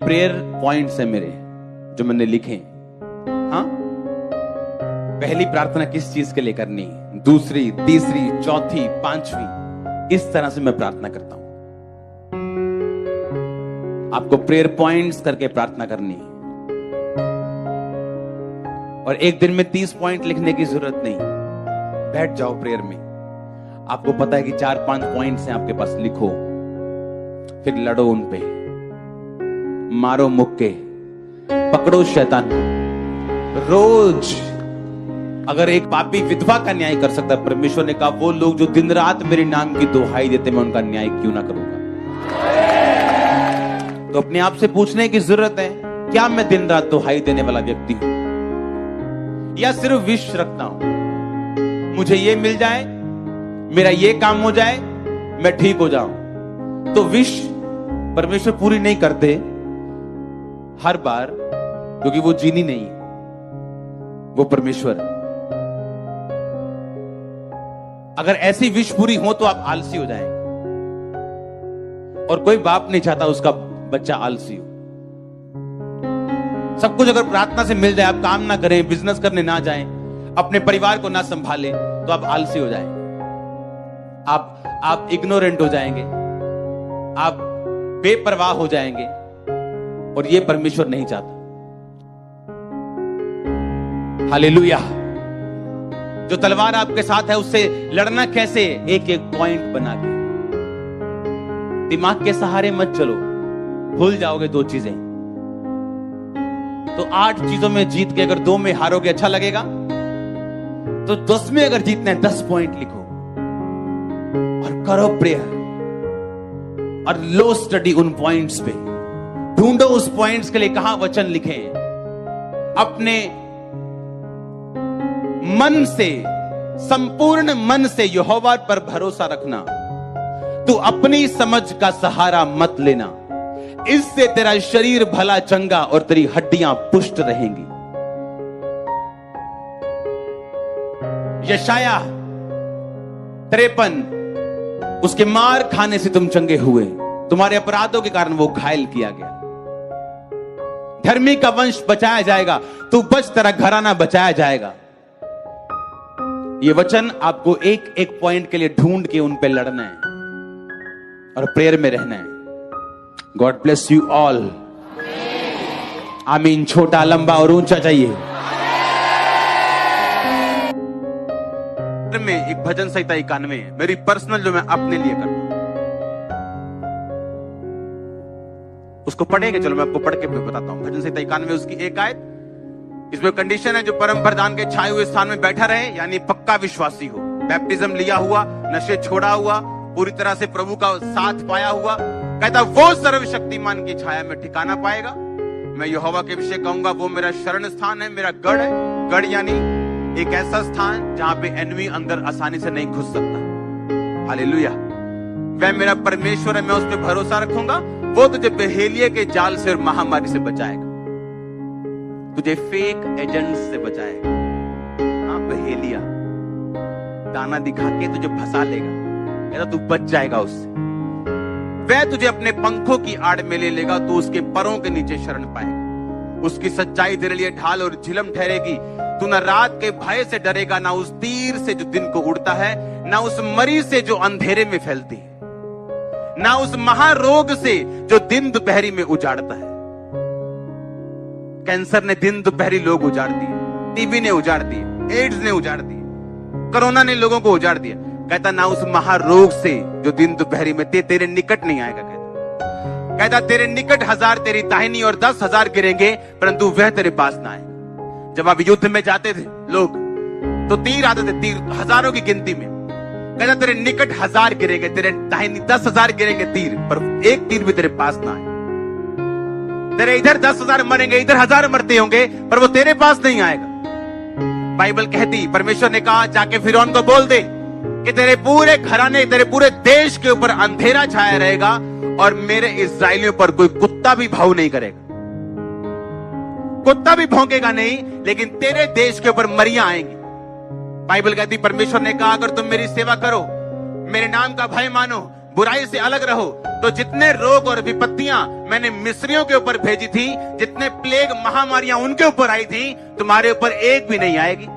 Prayer points है मेरे जो मैंने लिखे। हाँ, पहली प्रार्थना किस चीज के लिए करनी, दूसरी, तीसरी, चौथी, पांचवी, इस तरह से मैं प्रार्थना करता हूं। आपको प्रेयर पॉइंट्स करके प्रार्थना करनी है और एक दिन में 30 पॉइंट लिखने की जरूरत नहीं। बैठ जाओ प्रेयर में, आपको पता है कि 4-5 पॉइंट्स हैं आपके पास, लिखो, फिर लड़ो उन पे, मारो मुक्के, पकड़ो शैतान। रोज अगर एक पापी विधवा का न्याय कर सकता है, परमेश्वर ने कहा वो लोग जो दिन रात मेरे नाम की दुहाई देते, मैं उनका न्याय क्यों ना करूंगा। तो अपने आप से पूछने की जरूरत है, क्या मैं दिन रात दुहाई देने वाला व्यक्ति हूं, या सिर्फ विश रखता हूं मुझे ये मिल जाए, मेरा ये काम हो जाए, मैं ठीक हो जाऊं। तो विश परमेश्वर पूरी नहीं करते हर बार, क्योंकि वो जीनी नहीं है, वो परमेश्वर है। अगर ऐसी विश पूरी हो तो आप आलसी हो जाएंगे, और कोई बाप नहीं चाहता उसका बच्चा आलसी हो। सब कुछ अगर प्रार्थना से मिल जाए, आप काम ना करें, बिजनेस करने ना जाएं, अपने परिवार को ना संभालें, तो आप आलसी हो जाएंगे, आप इग्नोरेंट हो जाएंगे, आप बेपरवाह हो जाएंगे, और ये परमेश्वर नहीं चाहता। हालेलुया। जो तलवार आपके साथ है उससे लड़ना कैसे, एक एक पॉइंट बना के। दिमाग के सहारे मत चलो, भूल जाओगे 2 चीजें। तो 8 चीजों में जीत के अगर 2 में हारोगे अच्छा लगेगा, तो 10 में अगर जीतना है 10 पॉइंट लिखो और करो प्रेयर, और लो स्टडी उन पॉइंट्स पे, ढूंढो उस पॉइंट्स के लिए कहां वचन लिखे। अपने मन से, संपूर्ण मन से यहोवा पर भरोसा रखना। तू अपनी समझ का सहारा मत लेना, इससे तेरा शरीर भला चंगा और तेरी हड्डियां पुष्ट रहेंगी। यशाया 53, उसके मार खाने से तुम चंगे हुए, तुम्हारे अपराधों के कारण वो घायल किया गया। धर्मी का वंश बचाया जाएगा, तू बच, तेरा घराना बचाया जाएगा। ये वचन आपको एक एक पॉइंट के लिए ढूंढ के उन पे लड़ना है और प्रेयर में रहना है। God bless you all. आमीन। छोटा, लंबा और ऊंचा चाहिए। में एक भजन संहिता 91 है, मेरी पर्सनल, जो मैं अपने लिए करता हूं, उसको पढ़ेंगे। चलो मैं आपको पढ़ के बताता हूं। भजन संहिता 91 उसकी एक आयत, इसमें कंडीशन है, जो परम प्रधान के छाए हुए स्थान में बैठा रहे, यानी पक्का विश्वासी हो, बैप्टिज्म लिया हुआ, नशे छोड़ा हुआ, पूरी तरह से प्रभु का साथ पाया हुआ, कहता वो सर्वशक्तिमान की छाया में ठिकाना पाएगा। मैं यहोवा के विषय कहूंगा, वो मेरा शरण स्थान है, मेरा गढ़ है। गढ़ यानी एक ऐसा स्थान जहां पे एनिमी अंदर आसानी से नहीं घुस सकता। हालेलुया। वह मेरा परमेश्वर है, मैं उस पर भरोसा रखूंगा। वो तुझे बहेलिये के जाल से और महामारी से बचाएगा, तुझे फेक एजेंट्स से बचाएगा। हाँ, बहेलिया दाना दिखा के तुझे फंसा लेगा, कहता तू बच जाएगा उससे। वह तुझे अपने पंखों की आड़ में ले लेगा, तू उसके परों के नीचे शरण पाएगा। उसकी सच्चाई तेरे लिए ढाल और झिलम ठहरेगी। तू न रात के भय से डरेगा, ना उस तीर से जो दिन को उड़ता है, ना उस मरी से जो अंधेरे में फैलती है, ना उस महारोग से जो दिन दोपहरी में उजाड़ता है। कैंसर ने दिन दोपहरी लोग उजाड़ दिए, टीबी ने उजाड़ दिए, एड्स ने उजाड़ दिए, कोरोना ने लोगों को उजाड़ दिया। कहता ना उस महारोग से जो दिन दोपहरी में तेरे निकट नहीं आएगा। कहता तेरे निकट 1000 तेरी दाहिनी और 10,000 गिरेंगे, परंतु वह तेरे पास ना आए। जब आप युद्ध में जाते थे लोग, तो तीर आते थे, तीर हजारों की गिनती में। कहता तेरे निकट 1000 गिरेंगे, तेरे दाहिनी 10,000 गिरेंगे तीर, पर एक तीर भी तेरे पास ना आए। तेरे इधर 10,000 मरेंगे, इधर 1000 मरते होंगे, पर वो तेरे पास नहीं आएगा। बाइबल कहती, परमेश्वर ने कहा जाके फिरौन को बोल दे कि तेरे पूरे घराने, तेरे पूरे देश के ऊपर अंधेरा छाया रहेगा, और मेरे इस्राएलियों पर कोई कुत्ता भी भाव नहीं करेगा। कुत्ता भी भौंकेगा नहीं, लेकिन तेरे देश के ऊपर मरियां आएंगी। बाइबल कहती, परमेश्वर ने कहा अगर तुम मेरी सेवा करो, मेरे नाम का भय मानो, बुराई से अलग रहो। तो जितने रोग और विपत्तियां मैंने मिस्रियों के ऊपर भेजी थी, जितने प्लेग महामारियां उनके ऊपर आई थी, तुम्हारे ऊपर एक भी नहीं आएगी।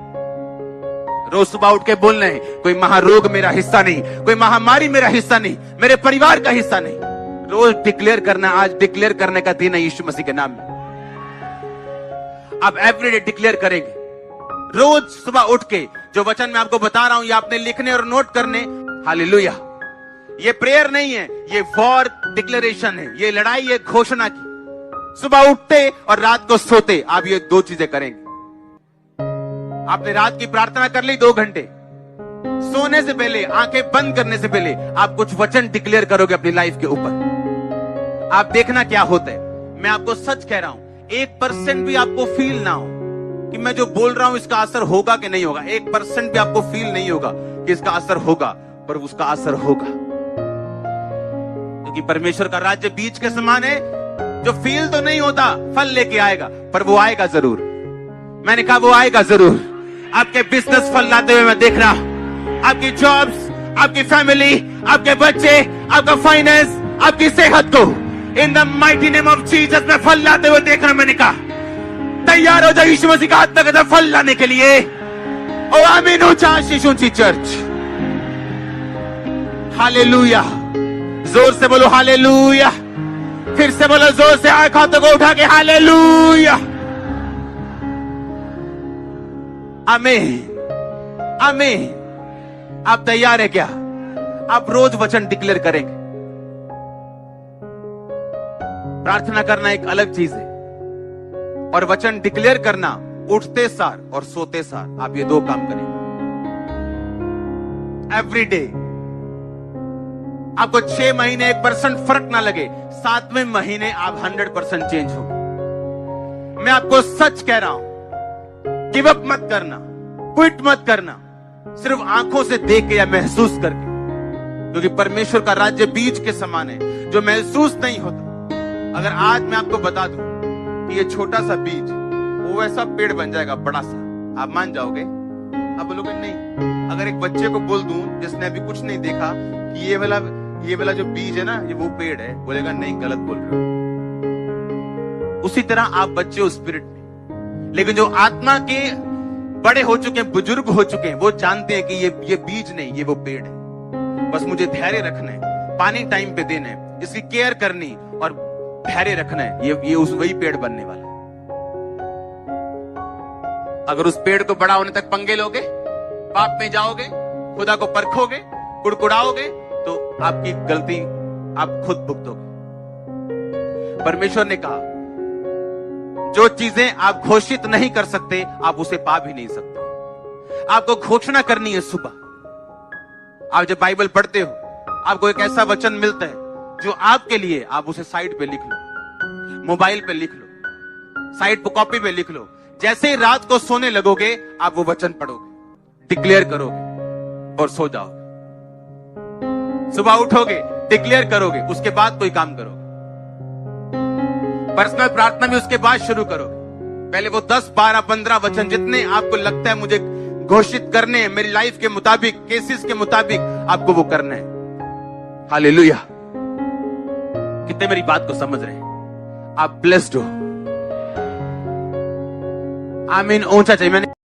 रोज सुबह उठ के बोल रहे हैं, कोई महारोग मेरा हिस्सा नहीं, कोई महामारी मेरा हिस्सा नहीं, मेरे परिवार का हिस्सा नहीं। रोज डिक्लेयर करना, आज डिक्लेयर करने का दिन है यीशु मसीह के नाम में। आप एवरीडे डिक्लेयर करेंगे। रोज सुबह उठ के जो वचन मैं आपको बता रहा हूं, ये आपने लिखने और नोट करने। हालेलुया। ये प्रेयर नहीं है, ये वॉर डिक्लेरेशन है, ये लड़ाई है घोषणा की। सुबह उठते और रात को सोते आप ये दो चीजें करेंगे। आपने रात की प्रार्थना कर ली 2 घंटे, सोने से पहले, आंखें बंद करने से पहले आप कुछ वचन डिक्लेयर करोगे अपनी लाइफ के ऊपर। आप देखना क्या होता है। मैं आपको सच कह रहा हूं, 1% भी आपको फील ना हो कि मैं जो बोल रहा हूं इसका असर होगा कि नहीं होगा। 1% भी आपको फील नहीं होगा कि इसका असर होगा, पर उसका असर होगा, क्योंकि परमेश्वर का राज्य बीज के समान है, जो फील तो नहीं होता, फल लेके आएगा, पर वो आएगा जरूर। मैंने कहा वो आएगा जरूर। आपके बिजनेस फल लाते हुए मैं देख रहा हूं, आपकी जॉब्स, आपकी फैमिली, आपके बच्चे, आपका फाइनेंस, आपकी सेहत को in the mighty name of Jesus में फल लाते हुए देख रहा हूं। मैंने कहा तैयार हो जाओ यीशु मसीह का आत्मा का फल लाने के लिए। ओ आमीन। ऊंची चर्च, हालेलुया। जोर से बोलो हालेलुया। फिर से बोलो जोर से, आंख हाथों को उठा के हालेलुया। आमीन, आमीन। आप तैयार है क्या? आप रोज वचन डिक्लेयर करेंगे। प्रार्थना करना एक अलग चीज है, और वचन डिक्लेयर करना उठते सार और सोते सार आप ये 2 काम करेंगे एवरी डे। आपको 6 महीने 1% फर्क ना लगे, 7वें महीने आप 100% चेंज हो। मैं आपको सच कह रहा हूं, गिव अप मत करना, क्विट मत करना, सिर्फ आंखों से देख के या महसूस करके, क्योंकि परमेश्वर का राज्य बीज के समान है जो महसूस नहीं होता। अगर आज मैं आपको बता दूं कि ये छोटा सा बीज वो वैसा पेड़ बन जाएगा बड़ा सा, आप मान जाओगे? आप बोलोगे नहीं। अगर एक बच्चे को बोल दूं जिसने अभी कुछ नहीं देखा कि ये वाला जो बीज है ना, ये वो पेड़ है, बोलेगा नहीं, गलत बोल रहे हो। उसी तरह आप बच्चे हो स्पिरिट में, लेकिन जो आत्मा के बड़े हो चुके हैं, बुजुर्ग हो चुके हैं, वो जानते हैं कि ये बीज नहीं, ये वो पेड़ है। बस मुझे धैर्य रखना है, पानी टाइम पे देना है, इसकी केयर करनी और धैर्य रखना है, ये उस वही पेड़ बनने वाला है। अगर उस पेड़ को बड़ा होने तक पंगे लोगे, पाप में जाओगे, खुदा को परखोगे, कुड़कुड़ाओगे, तो आपकी गलती आप खुद भुगतोगे। परमेश्वर ने कहा जो चीजें आप घोषित नहीं कर सकते, आप उसे पा भी नहीं सकते। आपको घोषणा करनी है सुबह। आप जब बाइबल पढ़ते हो, आपको एक ऐसा वचन मिलता है जो आपके लिए, आप उसे साइड पे लिख लो, मोबाइल पे लिख लो, साइड पे कॉपी पे लिख लो। जैसे ही रात को सोने लगोगे, आप वो वचन पढ़ोगे, डिक्लेयर करोगे और सो जाओगे। सुबह उठोगे, डिक्लेयर करोगे, उसके बाद कोई काम करोगे। पर्सनल प्रार्थना भी उसके बाद शुरू करोगे। पहले वो 10, 12, 15 वचन जितने आपको लगता है मुझे घोषित करने हैं मेरी लाइफ के मुताबिक, केसेस के मुताबिक, आपको वो करना है। हालेलुया। कितने मेरी बात को समझ रहे हैं? आप ब्लेस्ड हो। आमीन। ऊंचा चाहिए मैंने